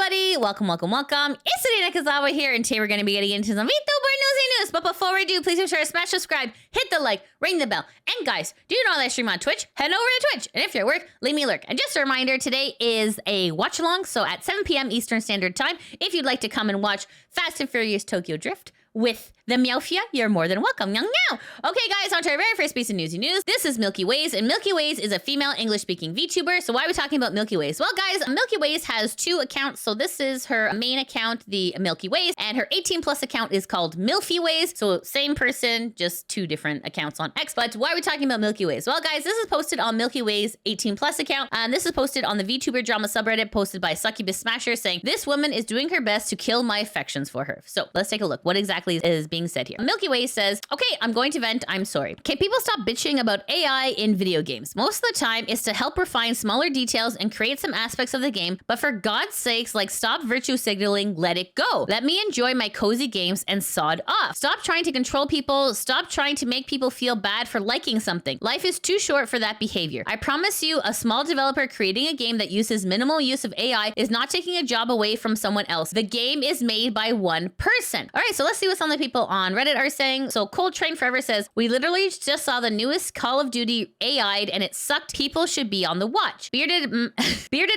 everybody, welcome. It's Nimi Nightmare here, and today we're going to be getting into some VTuber Newsy news. But before we do, please make sure to smash subscribe, hit the like, ring the bell. And guys, do you know that I stream on Twitch? Head over to Twitch, and if you're at work, leave me a lurk. And just a reminder, today is a watch along, so at 7 p.m. Eastern Standard Time, if you'd like to come and watch Fast and Furious Tokyo Drift with the Meowfia, you're more than welcome. Meow meow. Okay, guys, on to our very first piece of Newsy news. This is Miilkywayz, and Miilkywayz is a female English-speaking VTuber. So why are we talking about Miilkywayz? Well, guys, Miilkywayz has two accounts. So this is her main account, the Miilkywayz, and her 18+ account is called Miilkywayz. So same person, just two different accounts on X. But why are we talking about Miilkywayz? Well, guys, this is posted on Miilkywayz 18+ account, and this is posted on the VTuber drama subreddit, posted by Succubus Smasher, saying, "This woman is doing her best to kill my affections for her." So let's take a look. What exactly is being said here? Miilkywayz says, "Okay, I'm going to vent. I'm sorry. Can people stop bitching about AI in video games? Most of the time it's to help refine smaller details and create some aspects of the game, but for God's sakes, like, stop virtue signaling, let it go. Let me enjoy my cozy games and sod off. Stop trying to control people. Stop trying to make people feel bad for liking something. Life is too short for that behavior. I promise you, a small developer creating a game that uses minimal use of AI is not taking a job away from someone else. The game is made by one person." All right, so let's see what some of the people on Reddit are saying. So Cold Train Forever says, "We literally just saw the newest Call of Duty AI'd and it sucked. People should be on the watch." Bearded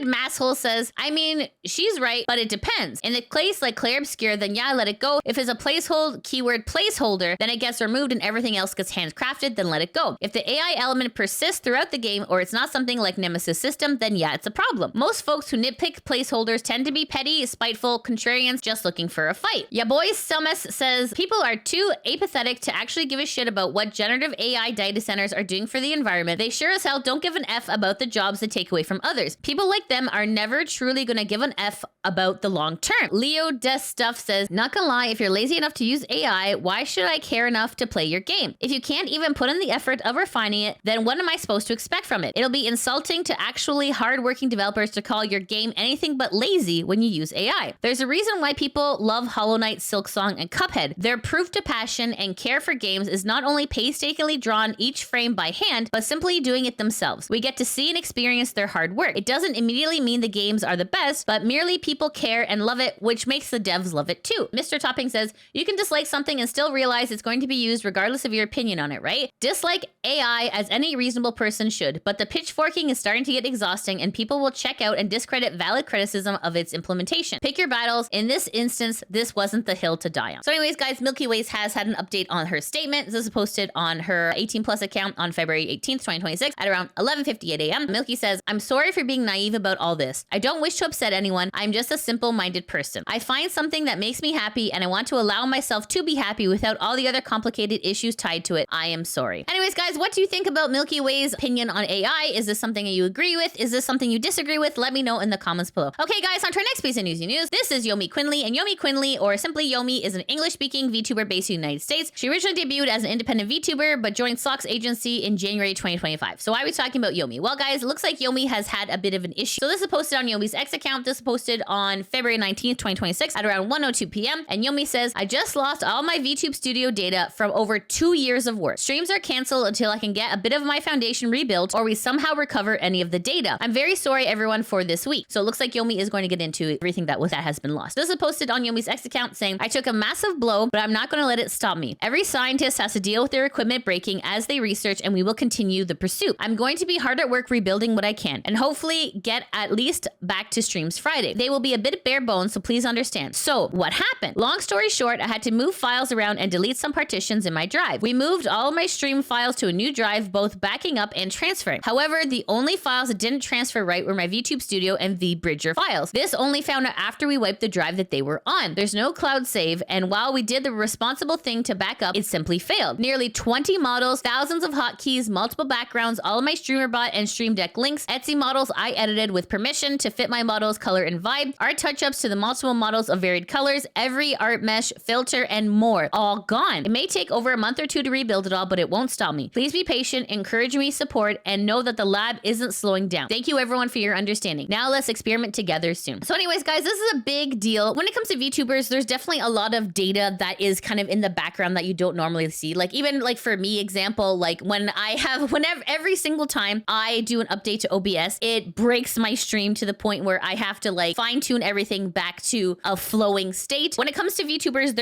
Masshole says, "I mean, she's right, but it depends. In the case like Claire Obscure, then yeah, let it go. If it's a keyword placeholder, then it gets removed and everything else gets handcrafted, then let it go. If the AI element persists throughout the game or it's not something like Nemesis system, then yeah, it's a problem. Most folks who nitpick placeholders tend to be petty, spiteful, contrarians, just looking for a fight." Ya boy Sumus says, "People are too apathetic to actually give a shit about what generative AI data centers are doing for the environment. They sure as hell don't give an F about the jobs they take away from others. People like them are never truly gonna give an F about the long term." Leo Des Stuff says, "Not gonna lie, if you're lazy enough to use AI, why should I care enough to play your game? If you can't even put in the effort of refining it, then what am I supposed to expect from it? It'll be insulting to actually hardworking developers to call your game anything but lazy when you use AI. There's a reason why people love Hollow Knight, Silksong, and Cuphead. Their proof to passion and care for games is not only painstakingly drawn each frame by hand, but simply doing it themselves. We get to see and experience their hard work. It doesn't immediately mean the games are the best, but merely people care and love it, which makes the devs love it too." Mr. Topping says, "You can dislike something and still realize it's going to be used regardless of your opinion on it, right? Dislike AI as any reasonable person should, but the pitchforking is starting to get exhausting and people will check out and discredit valid criticism of its implementation. Pick your battles. In this instance, this wasn't the hill to die on." So anyways, guys, Miilkywayz has had an update on her statement. This is posted on her 18+ account on February 18th, 2026 at around 11:58 a.m. Milky says, "I'm sorry for being naive about all this. I don't wish to upset anyone. I'm just a simple-minded person. I find something that makes me happy and I want to allow myself to be happy without all the other complicated issues tied to it. I am sorry." Anyways, guys, what do you think about Miilkywayz's opinion on AI? Is this something that you agree with? Is this something you disagree with? Let me know in the comments below. Okay, guys, on to our next piece of Newsy news. This is Yomi Quinnley, and Yomi Quinnley, or simply Yomi, is an English-speaking VTuber based in the United States. She originally debuted as an independent VTuber, but joined Socks Agency in January 2025. So why are we talking about Yomi? Well, guys, it looks like Yomi has had a bit of an issue. So this is posted on Yomi's X account. This is posted on February 19th, 2026 at around 1:02 p.m. And Yomi says, "I just lost all my VTube studio data from over 2 years of work. Streams are canceled until I can get a bit of my foundation rebuilt or we somehow recover any of the data. I'm very sorry, everyone, for this week." So it looks like Yomi is going to get into everything that has been lost. This is posted on Yomi's X account saying, "I took a massive blow, but I'm not going to let it stop me. Every scientist has to deal with their equipment breaking as they research, and we will continue the pursuit. I'm going to be hard at work rebuilding what I can, and hopefully get at least back to streams Friday. They will be a bit bare bones, so please understand." So what happened? Long story short, I had to move files around and delete some partitions in my drive. We moved all of my stream files to a new drive, both backing up and transferring. However, the only files that didn't transfer right were my VTube Studio and VBridger files. This only found out after we wiped the drive that they were on. There's no cloud save, and while we did the responsible thing to back up, it simply failed. Nearly 20 models, thousands of hotkeys, multiple backgrounds, all of my StreamerBot and Stream Deck links, Etsy models I edited with permission to fit my models' color and vibe, art touch-ups to the multiple models of varied colors, every art mesh, filter, and more, all gone. It may take over a month or two to rebuild it all, but it won't stop me. Please be patient, encourage me, support, and know that the lab isn't slowing down. Thank you everyone for your understanding. Now let's experiment together soon." So anyways, guys, this is a big deal. When it comes to VTubers, there's definitely a lot of data that is kind of in the background that you don't normally see. Like even like for me, example, like whenever every single time I do an update to OBS, it breaks my stream to the point where I have to like fine tune everything back to a flowing state. When it comes to VTubers,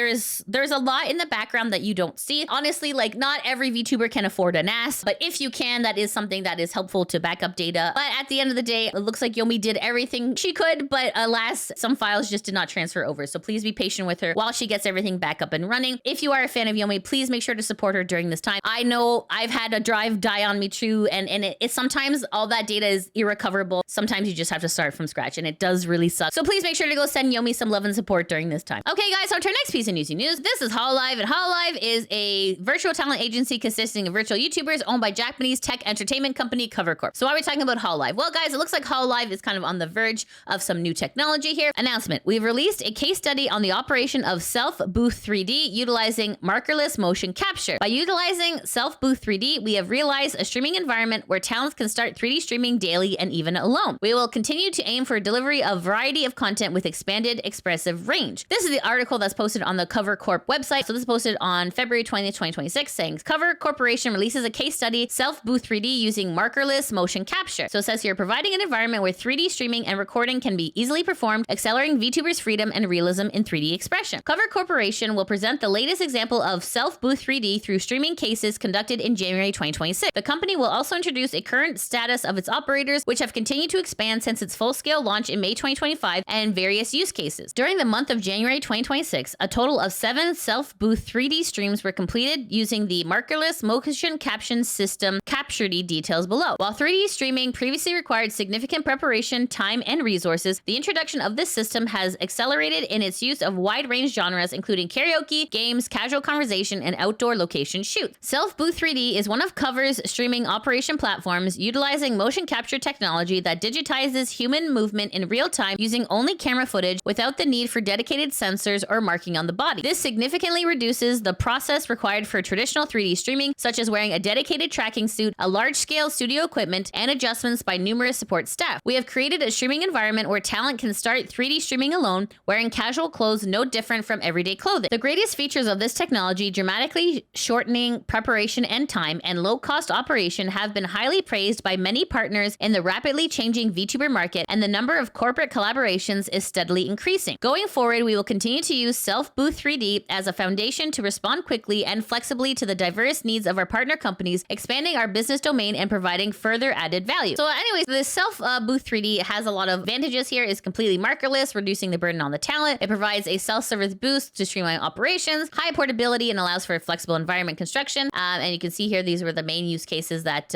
there's a lot in the background that you don't see. Honestly, like not every VTuber can afford a NAS, but if you can, that is something that is helpful to back up data. But at the end of the day, it looks like Yomi did everything she could, but alas, some files just did not transfer over. So please be patient with her while she gets everything back up and running. If you are a fan of Yomi, please make sure to support her during this time. I know I've had a drive die on me too, and it sometimes all that data is irrecoverable. Sometimes you just have to start from scratch, and it does really suck. So please make sure to go send Yomi some love and support during this time. Okay, guys, so to our next piece of Newsy news. This is Hololive, and Hololive is a virtual talent agency consisting of virtual YouTubers owned by Japanese tech entertainment company Cover Corp. So why are we talking about Hololive? Well, guys, it looks like Hololive is kind of on the verge of some new technology here. Announcement: we've released a case study on the operation of self-booth 3D utilizing markerless motion capture. By utilizing self-booth 3D, we have realized a streaming environment where talents can start 3D streaming daily and even alone. We will continue to aim for delivery of variety of content with expanded expressive range. This is the article that's posted on the Cover Corp website. So this is posted on February 20th, 2026, saying Cover Corporation releases a case study, self-booth 3D using markerless motion capture. So it says here, providing an environment where 3D streaming and recording can be easily performed, accelerating VTubers' freedom and realism in 3D expression. Cover Corporation will present the latest example of self-booth 3D through streaming cases conducted in January 2026. The company will also introduce a current status of its operators, which have continued to expand since its full-scale launch in May 2025, and various use cases. During the month of January 2026, a total of 7 self-booth 3D streams were completed using the markerless motion caption system Capture-D details below. While 3D streaming previously required significant preparation, time, and resources, the introduction of this system has accelerated in its use of wide-range genres, including karaoke, games, casual conversation, and outdoor location shoots. Self-booth 3D is one of Cover's streaming operation platforms utilizing motion capture technology that digitizes human movement in real time using only camera footage without the need for dedicated sensors or marking on the body. This significantly reduces the process required for traditional 3D streaming, such as wearing a dedicated tracking suit, a large-scale studio equipment, and adjustments by numerous support staff. We have created a streaming environment where talent can start 3D streaming alone, wearing casual clothes no different from everyday clothing. The greatest features of this technology, dramatically shortening preparation and time, and low-cost operation have been highly praised by many partners in the rapidly changing VTuber market, and the number of corporate collaborations is steadily increasing. Going forward, we will continue to use self-booth 3D as a foundation to respond quickly and flexibly to the diverse needs of our partner companies, expanding our business domain and providing further added value. So anyways, this self-booth 3D has a lot of advantages here. It's completely markerless, reducing the burden on the talent. It provides a self-service boost to streamline operations, high portability, and allows for flexible environment construction. And you can see here, these were the main use cases that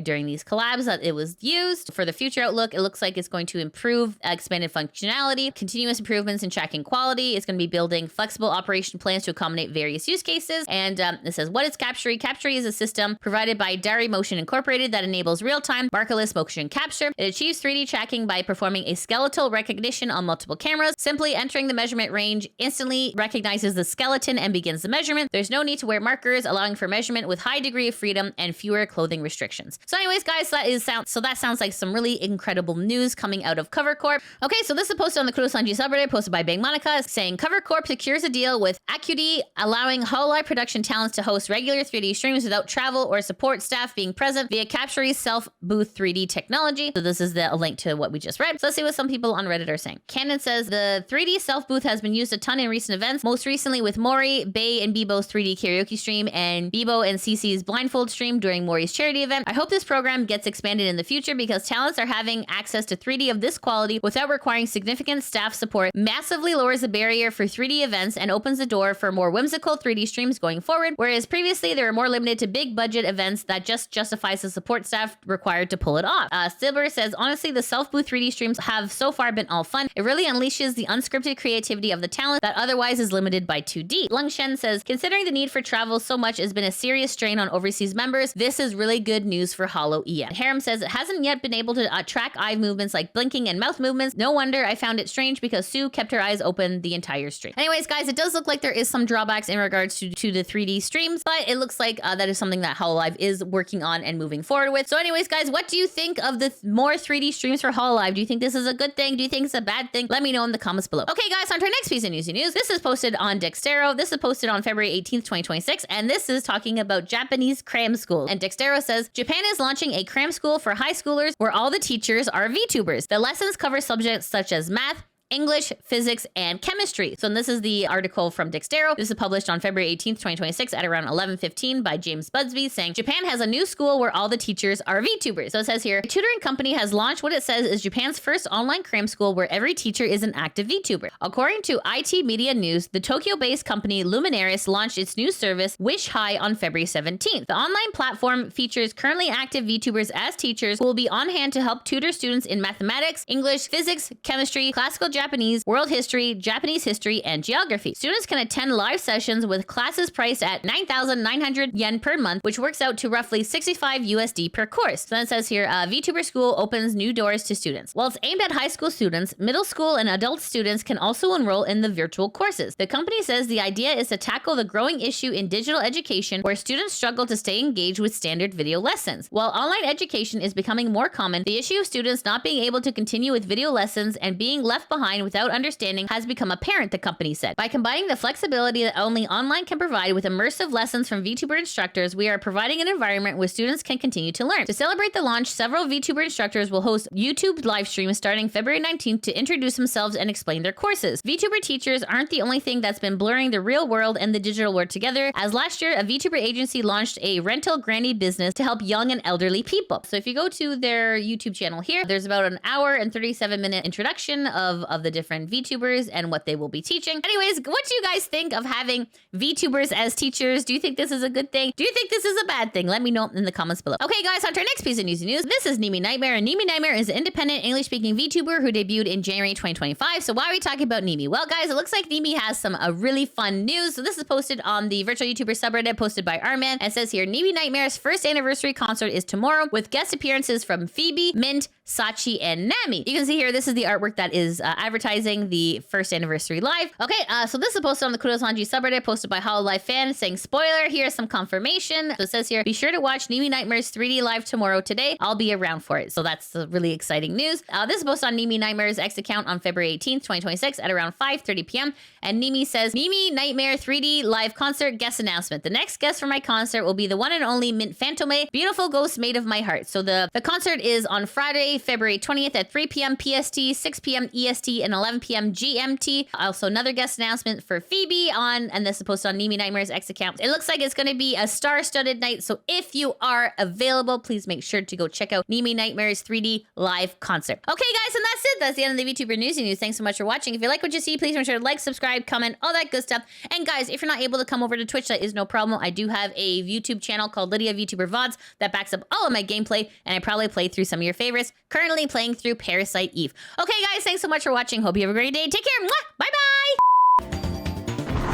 during these collabs that it was used. For the future outlook, it looks like it's going to improve expanded functionality, continuous improvements in tracking quality. It's going to be building flexible operation plans to accommodate various use cases. And it says, what is Capture-D? Capture-D is a system provided by Dari Motion Incorporated that enables real-time markerless motion capture. It achieves 3D tracking by performing a skeletal recognition on multiple cameras. Simply entering the measurement range instantly recognizes the skeleton and begins the measurement. There's no need to wear markers, allowing for measurement with high degree of freedom and fewer clothing restrictions. So anyways, guys, that sounds like some really incredible news coming out of Cover Corp. Okay, so this is posted on the Kurosanji subreddit, posted by Bang Monica, saying Cover Corp secures a deal with AcuD, allowing Hololive production talents to host regular 3D streams without travel or support staff being present via Capture-D's self-booth 3D technology. So this is a link to what we just read. So let's see what some people on Reddit are saying. Cannon says the 3D self-booth has been used a ton in recent events, most recently with Mori, Bay, and Bebo's 3D karaoke stream, and Bebo and Cece's blindfold stream during Mori's charity event. I hope this program gets expanded in the future because talents are having access to 3D of this quality without requiring significant staff support, massively lowers the barrier for 3D events and opens the door for more whimsical 3D streams going forward, whereas previously they were more limited to big budget events that just justifies the support staff required to pull it off. Stibber says, honestly, the self-booth 3D streams have so far been all fun. It really unleashes the unscripted creativity of the talent that otherwise is limited by 2D. Lung Shen says, considering the need for travel so much has been a serious strain on overseas members, this is really good news for Holo EN. Harem says, it hasn't yet been able to track eye movements like blinking and mouth movements. No wonder I found it strange because Sue kept her eyes open the entire stream. Anyways, guys, it does look like there is some drawbacks in regards to the 3D streams, but it looks like that is something that Hololive is working on and moving forward with. So anyways, guys, what do you think of the more 3D streams for Hololive? Do you think this is a good thing? Do you think it's a bad thing? Let me know in the comments below. Okay, guys, on to our next piece of Newsy news. This is posted on Dextero. This is posted on February 18th, 2026, and this is talking about Japanese cram school. And Dextero says, Japan is launching a cram school for high schoolers where all the teachers are VTubers. The lessons cover subjects such as math, English, physics, and chemistry. So this is the article from Dextero. This is published on February 18th, 2026 at around 11:15 by James Budsby, saying Japan has a new school where all the teachers are VTubers. So it says here, a tutoring company has launched what it says is Japan's first online cram school where every teacher is an active VTuber. According to IT Media News, the Tokyo-based company Luminaris launched its new service, Wish High, on February 17th. The online platform features currently active VTubers as teachers who will be on hand to help tutor students in mathematics, English, physics, chemistry, classical Japanese, world history, Japanese history, and geography. Students can attend live sessions with classes priced at 9,900 yen per month, which works out to roughly 65 USD per course. So then it says here, VTuber School opens new doors to students. While it's aimed at high school students, middle school and adult students can also enroll in the virtual courses. The company says the idea is to tackle the growing issue in digital education where students struggle to stay engaged with standard video lessons. While online education is becoming more common, the issue of students not being able to continue with video lessons and being left behind without understanding has become apparent, the company said. By combining the flexibility that only online can provide with immersive lessons from VTuber instructors, we are providing an environment where students can continue to learn. To celebrate the launch, several VTuber instructors will host YouTube live streams starting February 19th to introduce themselves and explain their courses. VTuber teachers aren't the only thing that's been blurring the real world and the digital world together, as last year, a VTuber agency launched a rental granny business to help young and elderly people. So if you go to their YouTube channel here, there's about an hour and 37-minute introduction of the different VTubers and what they will be teaching. Anyways, what do you guys think of having VTubers as teachers? Do you think this is a good thing? Do you think this is a bad thing? Let me know in the comments below. Okay, guys, on to our next piece of Newsy News. This is Nimi Nightmare, and Nimi Nightmare is an independent English-speaking VTuber who debuted in January 2025. So why are we talking about Nimi? Well, guys, it looks like Nimi has some really fun news. So this is posted on the virtual YouTuber subreddit, posted by Arman. And it says here, Nimi Nightmare's first anniversary concert is tomorrow with guest appearances from Phoebe, Mint, Sachi, and Nami. You can see here, this is the artwork that is advertising the first anniversary live. Okay, so this is posted on the Kudos Hanji subreddit, posted by HOLOLIVE fan, saying, spoiler, here's some confirmation. So it says here, be sure to watch Nimi Nightmare's 3D live tomorrow today. I'll be around for it. So that's really exciting news. This is posted on Nimi Nightmare's X account on February 18th, 2026 at around 5:30 p.m. And Nimi says, Nimi Nightmare 3D live concert guest announcement. The next guest for my concert will be the one and only Mint Phantome, beautiful ghost made of my heart. So the concert is on Friday, February 20th at 3 p.m. PST, 6 p.m. EST, and 11 p.m. GMT. Also another guest announcement for Phoebe and this is posted on Nimi Nightmare's X account. It looks like it's going to be a star-studded night. So if you are available, please make sure to go check out Nimi Nightmare's 3D live concert. Okay, guys, and that's it. That's the end of the VTuber Newsy News. Thanks so much for watching. If you like what you see, please make sure to like, subscribe, comment, all that good stuff. And guys, if you're not able to come over to Twitch, that is no problem. I do have a YouTube channel called Lydia VTuber VODs that backs up all of my gameplay, and I probably play through some of your favorites. Currently playing through Parasite Eve. Okay, guys, thanks so much for watching. Hope you have a great day. Take care. Mwah! Bye-bye!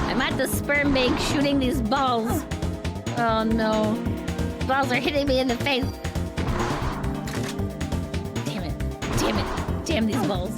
I'm at the sperm bank shooting these balls. Oh, no. Balls are hitting me in the face. Damn it. Damn it. Damn these balls.